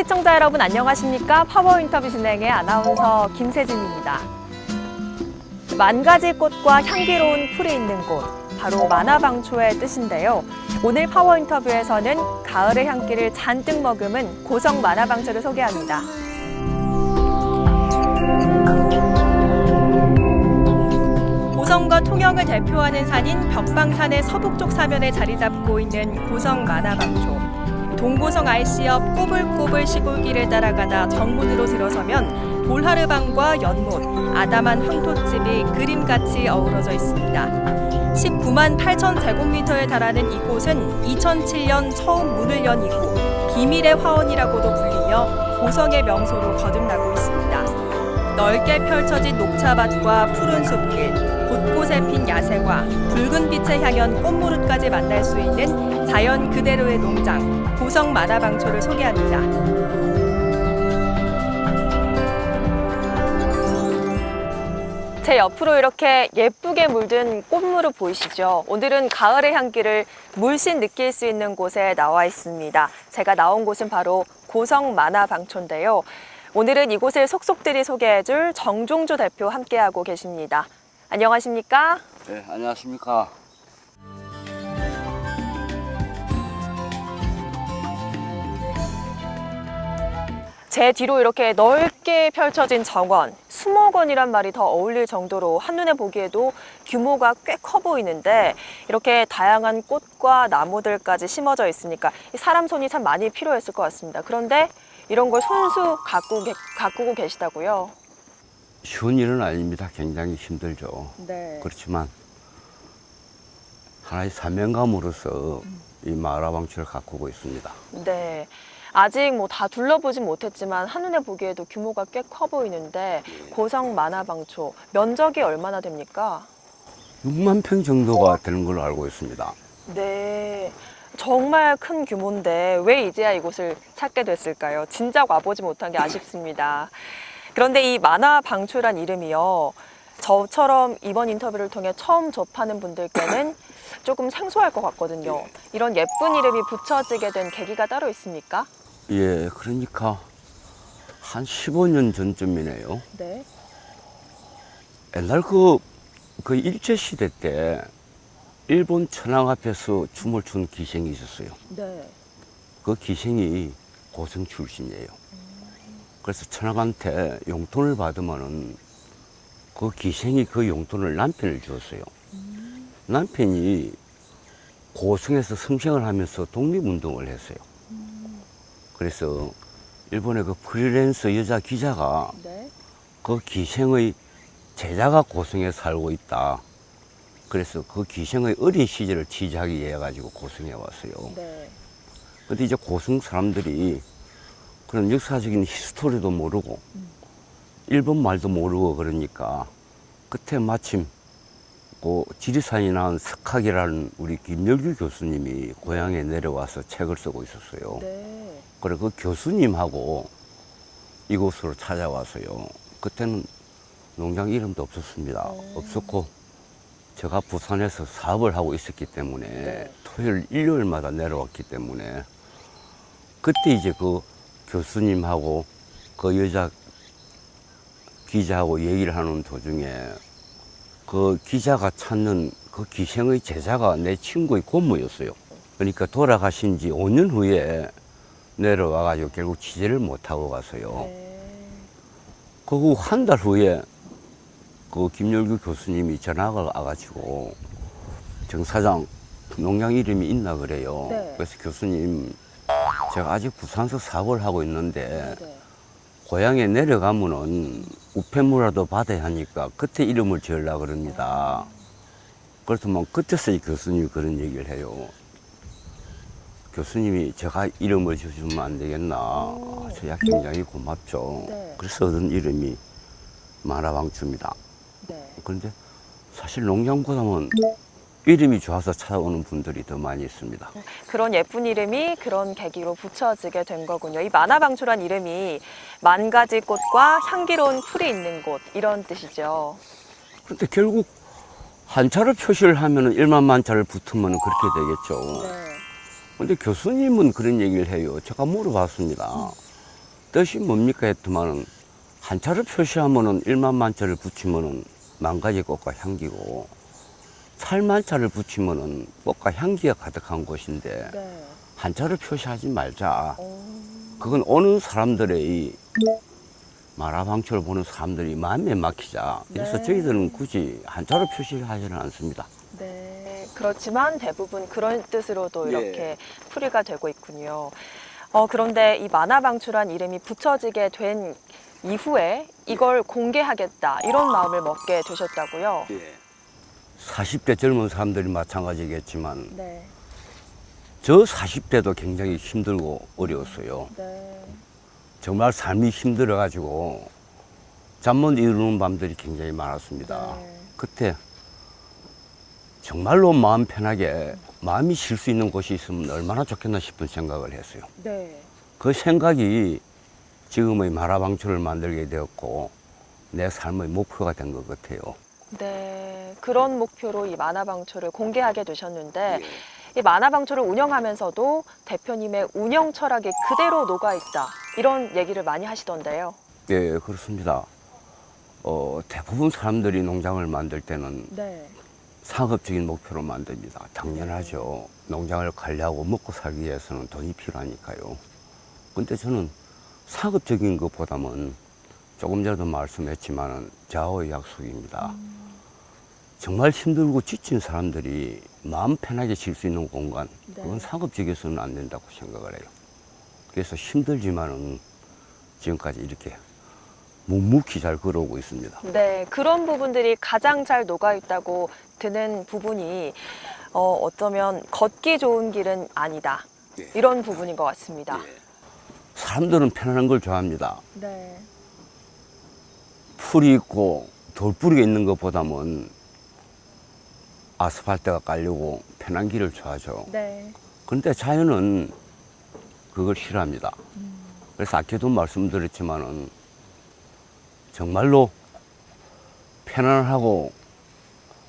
시청자 여러분 안녕하십니까? 파워 인터뷰 진행의 아나운서 김세진입니다. 만 가지 꽃과 향기로운 풀이 있는 곳, 바로 만화방초의 뜻인데요. 오늘 파워 인터뷰에서는 가을의 향기를 잔뜩 머금은 고성 만화방초를 소개합니다. 고성과 통영을 대표하는 산인 벽방산의 서북쪽 사면에 자리 잡고 있는 고성 만화방초. 동고성 IC 옆 꼬불꼬불 시골길을 따라가다 정문으로 들어서면 볼하르방과 연못, 아담한 황토집이 그림같이 어우러져 있습니다. 19만 8천 제곱미터에 달하는 이곳은 2007년 처음 문을 연 이후 비밀의 화원이라고도 불리며 고성의 명소로 거듭나고 있습니다. 넓게 펼쳐진 녹차밭과 푸른 숲길, 곳곳에 핀 야생화, 붉은 빛의 향연 꽃무릇까지 만날 수 있는 자연 그대로의 농장, 고성 만화방초를 소개합니다. 제 옆으로 이렇게 예쁘게 물든 꽃무릇 보이시죠? 오늘은 가을의 향기를 물씬 느낄 수 있는 곳에 나와 있습니다. 제가 나온 곳은 바로 고성 만화방초인데요. 오늘은 이곳을 속속들이 소개해줄 정종조 대표 함께하고 계십니다. 안녕하십니까? 네, 안녕하십니까. 제 뒤로 이렇게 넓게 펼쳐진 정원, 수목원이란 말이 더 어울릴 정도로 한눈에 보기에도 규모가 꽤 커 보이는데 이렇게 다양한 꽃과 나무들까지 심어져 있으니까 사람 손이 참 많이 필요했을 것 같습니다. 그런데 이런 걸 손수 가꾸고 계시다고요? 쉬운 일은 아닙니다. 굉장히 힘들죠. 네. 그렇지만 하나의 사명감으로서 이 만화방초를 가꾸고 있습니다. 네. 아직 다 둘러보진 못했지만 한눈에 보기에도 규모가 꽤 커 보이는데 고성 만화방초 면적이 얼마나 됩니까? 6만 평 정도가 되는 걸로 알고 있습니다. 네. 정말 큰 규모인데 왜 이제야 이곳을 찾게 됐을까요? 진작 와보지 못한 게 아쉽습니다. 그런데 이 만화방초란 이름이요. 저처럼 이번 인터뷰를 통해 처음 접하는 분들께는 조금 생소할 것 같거든요. 이런 예쁜 이름이 붙여지게 된 계기가 따로 있습니까? 예, 그러니까 한 15년 전쯤이네요. 네. 옛날 그 일제시대 때 일본 천황 앞에서 춤을 춘 기생이 있었어요. 네. 그 기생이 고성 출신이에요. 그래서 천황한테 용돈을 받으면은 그 기생이 그 용돈을 남편을 주었어요. 남편이 고성에서 성생을 하면서 독립운동을 했어요. 그래서 일본의 그 프리랜서 여자 기자가 네. 그 기생의 제자가 고성에 살고 있다. 그래서 그 기생의 어린 시절을 취재하기 위해 가지고 고성에 왔어요. 네. 근데 이제 고성 사람들이 그런 역사적인 히스토리도 모르고 일본 말도 모르고 그러니까 그때 마침 그 지리산이 낳은 석학이라는 우리 김열규 교수님이 고향에 내려와서 책을 쓰고 있었어요. 네. 그래 그 교수님하고 이곳으로 찾아와서요. 그때는 농장 이름도 없었습니다. 없었고 제가 부산에서 사업을 하고 있었기 때문에 네. 토요일, 일요일마다 내려왔기 때문에 그때 이제 그 교수님하고 그 여자 기자하고 얘기를 하는 도중에 그 기자가 찾는 그 기생의 제자가 내 친구의 고모였어요. 그러니까 돌아가신 지 5년 후에 내려와가지고 결국 취재를 못하고 가서요. 네. 그 후 한 달 후에 그 김열규 교수님이 전화가 와가지고 정 사장 농장 이름이 있나 그래요. 네. 그래서 교수님 제가 아직 부산서 사업을 하고 있는데 네. 고향에 내려가면은 우편물이라도 받아야 하니까 그때 이름을 지으려고 그럽니다. 그래서 그때서 교수님이 그런 얘기를 해요. 교수님이 제가 이름을 지어주면 안 되겠나. 저야 굉장히 고맙죠. 네. 그래서 얻은 이름이 만화방초입니다. 네. 그런데 사실 농장보다는 이름이 좋아서 찾아오는 분들이 더 많이 있습니다. 그런 예쁜 이름이 그런 계기로 붙여지게 된 거군요. 이 만화방초란 이름이 만 가지 꽃과 향기로운 풀이 있는 곳 이런 뜻이죠. 그런데 결국 한자로 표시를 하면은 1만 만자를 붙으면 그렇게 되겠죠. 네. 근데 교수님은 그런 얘기를 해요. 제가 물어봤습니다. 뜻이 뭡니까 했더만은 한자를 표시하면은 일만만자를 붙이면은 만가지 꽃과 향기고 살만자를 붙이면은 꽃과 향기가 가득한 곳인데 네. 한자를 표시하지 말자. 오. 그건 오는 사람들의 이 만화방초를 보는 사람들이 마음에 막히자. 그래서 네. 저희들은 굳이 한자로 표시를 하지는 않습니다. 네. 그렇지만 대부분 그런 뜻으로도 예. 이렇게 풀이가 되고 있군요. 그런데 이 만화방출한 이름이 붙여지게 된 이후에 이걸 공개하겠다 이런 마음을 먹게 되셨다고요? 40대 젊은 사람들이 마찬가지겠지만 네. 저 40대도 굉장히 힘들고 어려웠어요. 네. 정말 삶이 힘들어가지고 잠 못 이루는 밤들이 굉장히 많았습니다. 네. 그때 정말로 마음 편하게 마음이 쉴 수 있는 곳이 있으면 얼마나 좋겠나 싶은 생각을 했어요. 네. 그 생각이 지금의 만화방출을 만들게 되었고 내 삶의 목표가 된 것 같아요. 네. 그런 목표로 이 만화방출을 공개하게 되셨는데 이 만화방출을 운영하면서도 대표님의 운영 철학이 그대로 녹아있다 이런 얘기를 많이 하시던데요. 네, 그렇습니다. 대부분 사람들이 농장을 만들 때는 네. 상업적인 목표로 만듭니다. 당연하죠. 농장을 관리하고 먹고 살기 위해서는 돈이 필요하니까요. 근데 저는 상업적인 것보다는 조금 전에도 말씀했지만은 좌우의 약속입니다. 정말 힘들고 지친 사람들이 마음 편하게 쉴 수 있는 공간, 네. 그건 상업적이어서는 안 된다고 생각을 해요. 그래서 힘들지만은 지금까지 이렇게 묵묵히 잘 걸어오고 있습니다. 네, 그런 부분들이 가장 잘 녹아있다고 드는 부분이 어쩌면 걷기 좋은 길은 아니다. 이런 부분인 것 같습니다. 사람들은 편안한 걸 좋아합니다. 네. 풀이 있고 돌뿌리가 있는 것보다는 아스팔트가 깔리고 편한 길을 좋아하죠. 네. 그런데 자연은 그걸 싫어합니다. 그래서 아까도 말씀드렸지만은 정말로 편안하고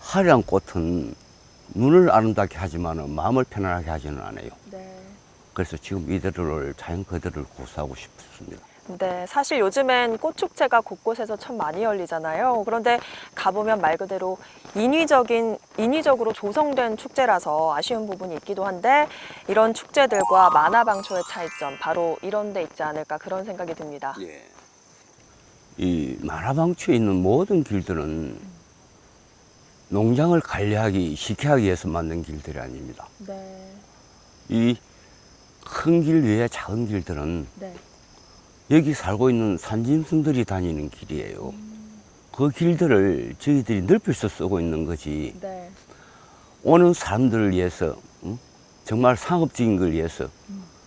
화려한 꽃은 눈을 아름답게 하지만은 마음을 편안하게 하지는 않아요. 네. 그래서 지금 이대로를 자연 그대로를 고수하고 싶습니다. 네, 사실 요즘엔 꽃축제가 곳곳에서 참 많이 열리잖아요. 그런데 가보면 말 그대로 인위적으로 조성된 축제라서 아쉬운 부분이 있기도 한데 이런 축제들과 만화방초의 차이점 바로 이런 데 있지 않을까 그런 생각이 듭니다. 이 만화방초에 있는 모든 길들은 농장을 관리하기 쉽게 하기 위해서 만든 길들이 아닙니다. 네. 이 큰 길 외에 작은 길들은 네. 여기 살고 있는 산짐승들이 다니는 길이에요. 그 길들을 저희들이 넓혀서 쓰고 있는 거지. 네. 오는 사람들을 위해서 정말 상업적인 걸 위해서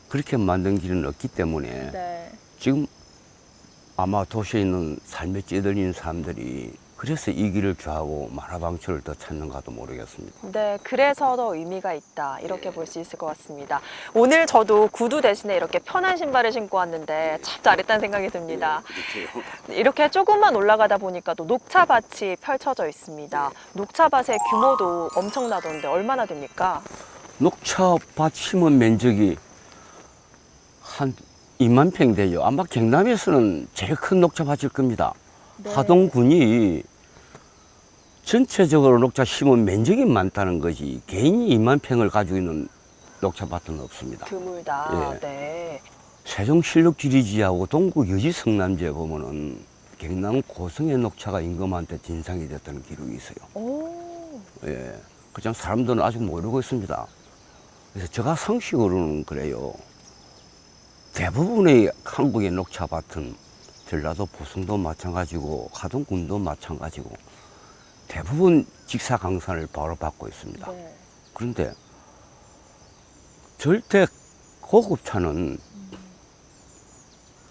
그렇게 만든 길은 없기 때문에 네. 지금 아마 도시에 있는 삶에 찌들리는 사람들이 그래서 이 길을 좋아하고 만화방초를 더 찾는가도 모르겠습니다. 네, 그래서 더 의미가 있다 이렇게 볼 수 있을 것 같습니다. 오늘 저도 구두 대신에 이렇게 편한 신발을 신고 왔는데 참 잘했다는 생각이 듭니다. 이렇게 조금만 올라가다 보니까 또 녹차밭이 펼쳐져 있습니다. 녹차밭의 규모도 엄청나던데 얼마나 됩니까? 녹차밭 심은 면적이 한 2만 평 되죠. 아마 경남에서는 제일 큰 녹차밭일 겁니다. 네. 하동군이 전체적으로 녹차 심은 면적이 많다는 거지 개인이 2만 평을 가지고 있는 녹차밭은 없습니다. 드물다. 예. 네. 세종 실록지리지하고 동구 여지 성남지에 보면은 경남 고성의 녹차가 임금한테 진상이 됐다는 기록이 있어요. 오. 예. 그냥 사람들은 아직 모르고 있습니다. 그래서 제가 상식으로는 그래요. 대부분의 한국의 녹차밭은 전라도 보성도 마찬가지고 하동군도 마찬가지고 대부분 직사광산을 바로 받고 있습니다. 네. 그런데 절대 고급차는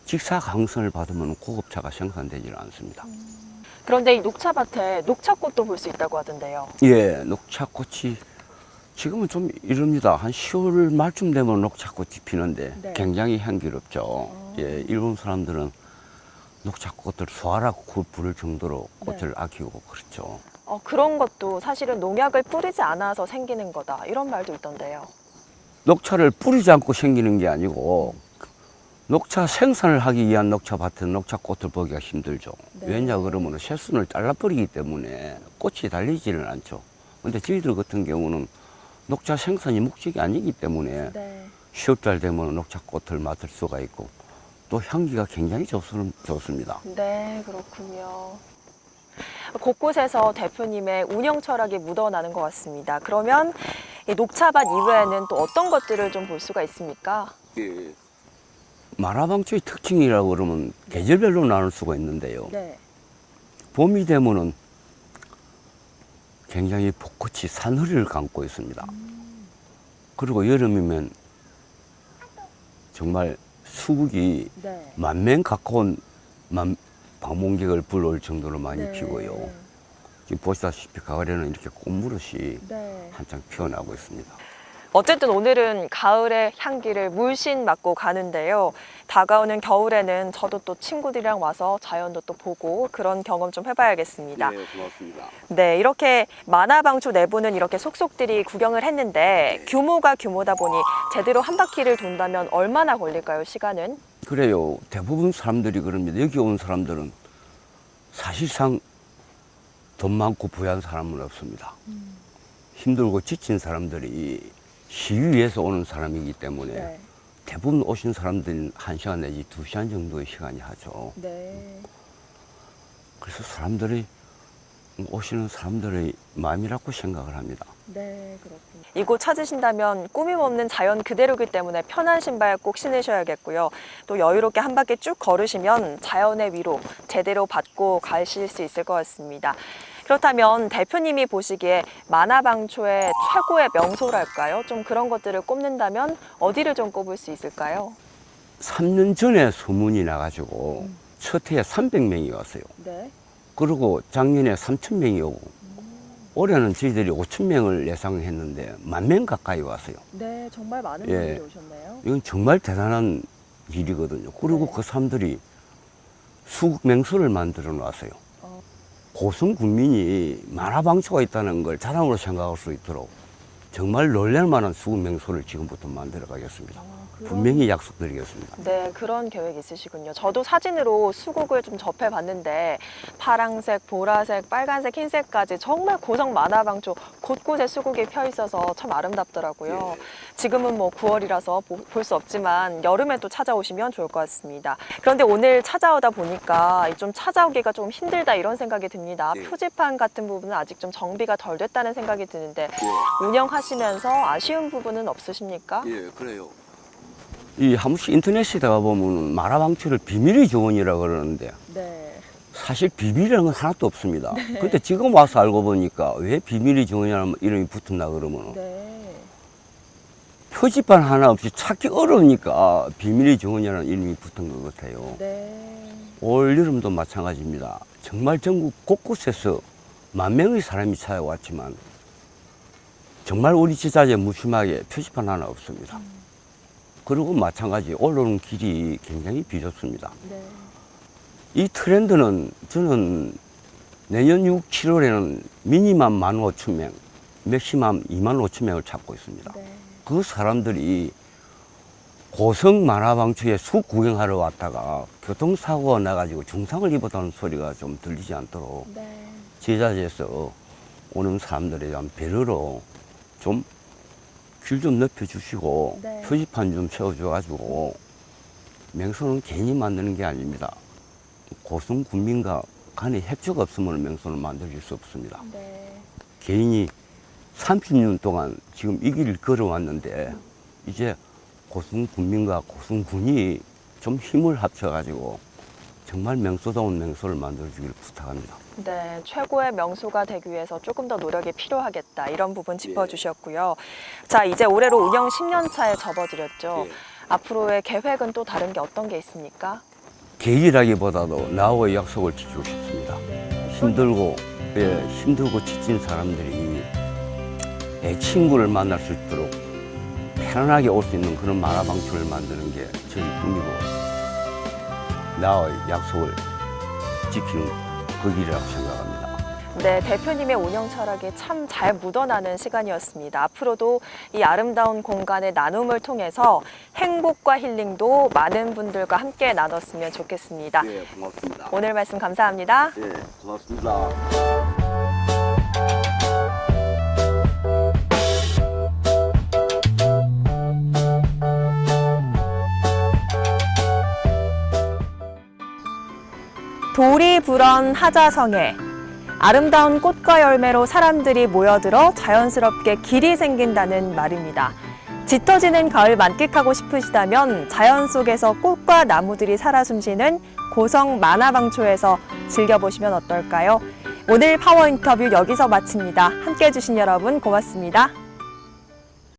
직사광선을 받으면 고급차가 생산되지는 않습니다. 그런데 이 녹차밭에 녹차꽃도 볼 수 있다고 하던데요. 예, 녹차꽃이 지금은 좀 이릅니다. 한 10월 말쯤 되면 녹차꽃이 피는데 네. 굉장히 향기롭죠. 예, 일본 사람들은 녹차꽃을 소화라고 부를 정도로 꽃을 네. 아끼고 그렇죠. 그런 것도 사실은 농약을 뿌리지 않아서 생기는 거다 이런 말도 있던데요. 녹차를 뿌리지 않고 생기는 게 아니고 녹차 생산을 하기 위한 녹차밭은 녹차꽃을 보기가 힘들죠. 네. 왜냐 그러면 새순을 잘라버리기 때문에 꽃이 달리지는 않죠. 근데 저희들 같은 경우는 녹차 생산이 목적이 아니기 때문에 네. 10월달 되면 녹차꽃을 맡을 수가 있고 또 향기가 굉장히 좋습니다. 네, 그렇군요. 곳곳에서 대표님의 운영 철학이 묻어나는 것 같습니다. 그러면 이 녹차밭 이외에는 또 어떤 것들을 좀 볼 수가 있습니까? 만화방초의 특징이라고 그러면 계절별로 나눌 수가 있는데요. 네. 봄이 되면은 굉장히 벚꽃이 산허리를 감고 있습니다. 그리고 여름이면 정말 수국이 네. 만면 가까운 방문객을 불러올 정도로 많이 네. 피고요. 지금 보시다시피 가을에는 이렇게 꽃무릇이 네. 한창 피어나고 있습니다. 어쨌든 오늘은 가을의 향기를 물씬 맡고 가는데요. 다가오는 겨울에는 저도 또 친구들이랑 와서 자연도 또 보고 그런 경험 좀 해봐야겠습니다. 네, 고맙습니다. 네, 이렇게 만화방초 내부는 이렇게 속속들이 구경을 했는데 규모가 규모다 보니 제대로 한 바퀴를 돈다면 얼마나 걸릴까요, 시간은? 그래요. 대부분 사람들이 그럽니다. 여기 온 사람들은 사실상 돈 많고 부유한 사람은 없습니다. 힘들고 지친 사람들이 시위에서 오는 사람이기 때문에 대부분 오신 사람들은 1시간 내지 2시간 정도의 시간이 하죠. 네. 그래서 사람들이 오시는 사람들의 마음이라고 생각을 합니다. 네, 그렇군요. 이곳 찾으신다면 꾸밈 없는 자연 그대로기 때문에 편한 신발 꼭 신으셔야겠고요. 또 여유롭게 한 바퀴 쭉 걸으시면 자연의 위로 제대로 받고 가실 수 있을 것 같습니다. 그렇다면 대표님이 보시기에 만화방초의 최고의 명소랄까요? 좀 그런 것들을 꼽는다면 어디를 좀 꼽을 수 있을까요? 3년 전에 소문이 나가지고 첫 해에 300명이 왔어요. 네. 그리고 작년에 3,000명이 오고 올해는 저희들이 5,000명을 예상했는데 10,000명 가까이 왔어요. 네, 정말 많은 예. 분들이 오셨네요. 이건 정말 대단한 일이거든요. 그리고 네. 그 사람들이 수국 맹수를 만들어 놨어요. 고성 군민이 만화방초가 있다는 걸 자랑으로 생각할 수 있도록 정말 놀랄 만한 수국 맹수를 지금부터 만들어 가겠습니다. 분명히 약속드리겠습니다. 네, 그런 계획 있으시군요. 저도 사진으로 수국을 좀 접해봤는데 파랑색, 보라색, 빨간색, 흰색까지 정말 고성 만화방초 곳곳에 수국이 펴 있어서 참 아름답더라고요. 지금은 뭐 9월이라서 볼 수 없지만 여름에 또 찾아오시면 좋을 것 같습니다. 그런데 오늘 찾아오다 보니까 좀 찾아오기가 좀 힘들다 이런 생각이 듭니다. 네. 표지판 같은 부분은 아직 좀 정비가 덜 됐다는 생각이 드는데 운영하시면서 아쉬운 부분은 없으십니까? 예, 그래요. 이 한 번씩 인터넷에다가 보면 만화방초를 비밀의 정원이라고 그러는데 네. 사실 비밀이라는 건 하나도 없습니다. 근데 지금 와서 알고 보니까 왜 비밀의 정원이라는 이름이 붙었나 그러면 네. 표지판 하나 없이 찾기 어려우니까 비밀의 정원이라는 이름이 붙은 것 같아요. 네. 올 여름도 마찬가지입니다. 정말 전국 곳곳에서 10,000명의 사람이 찾아왔지만 정말 우리 지자체 무심하게 표지판 하나 없습니다. 그리고 마찬가지 올라오는 길이 굉장히 비좁습니다. 네. 이 트렌드는 저는 내년 6, 7월에는 미니멈 15,000명, 맥시멈 25,000명을 찾고 있습니다. 네. 그 사람들이 고성 만화방초에 숲 구경하러 왔다가 교통사고가 나가지고 중상을 입었다는 소리가 좀 들리지 않도록 네. 지자체에서 오는 사람들에 대한 배려로 좀 길 좀 넓혀주시고 네. 표지판 좀 세워줘가지고 맹소는 괜히 만드는 게 아닙니다. 고성 군민과 간의 협조가 없으면 맹소를 만들 수 없습니다. 네. 개인이 30년 동안 지금 이 길을 걸어왔는데 이제 고성 군민과 고성 군이 좀 힘을 합쳐가지고 정말 명소다운 명소를 만들어주길 부탁합니다. 네, 최고의 명소가 되기 위해서 조금 더 노력이 필요하겠다 이런 부분 짚어주셨고요. 자, 이제 올해로 운영 10년 차에 접어들였죠. 앞으로의 계획은 또 다른 게 어떤 게 있습니까? 계획이라기보다도 나와의 약속을 지키고 싶습니다. 힘들고 지친 사람들이 내 친구를 만날 수 있도록 편안하게 올 수 있는 그런 만화방초를 만드는 게 저희 꿈이고 나와의 약속을 지키는 그 길이라고 생각합니다. 네, 대표님의 운영 철학이 참 잘 묻어나는 시간이었습니다. 앞으로도 이 아름다운 공간의 나눔을 통해서 행복과 힐링도 많은 분들과 함께 나눴으면 좋겠습니다. 네, 고맙습니다. 오늘 말씀 감사합니다. 네, 고맙습니다. 돌이 불언 하자성에 아름다운 꽃과 열매로 사람들이 모여들어 자연스럽게 길이 생긴다는 말입니다. 짙어지는 가을 만끽하고 싶으시다면 자연 속에서 꽃과 나무들이 살아 숨쉬는 고성 만화방초에서 즐겨보시면 어떨까요? 오늘 파워 인터뷰 여기서 마칩니다. 함께해 주신 여러분 고맙습니다.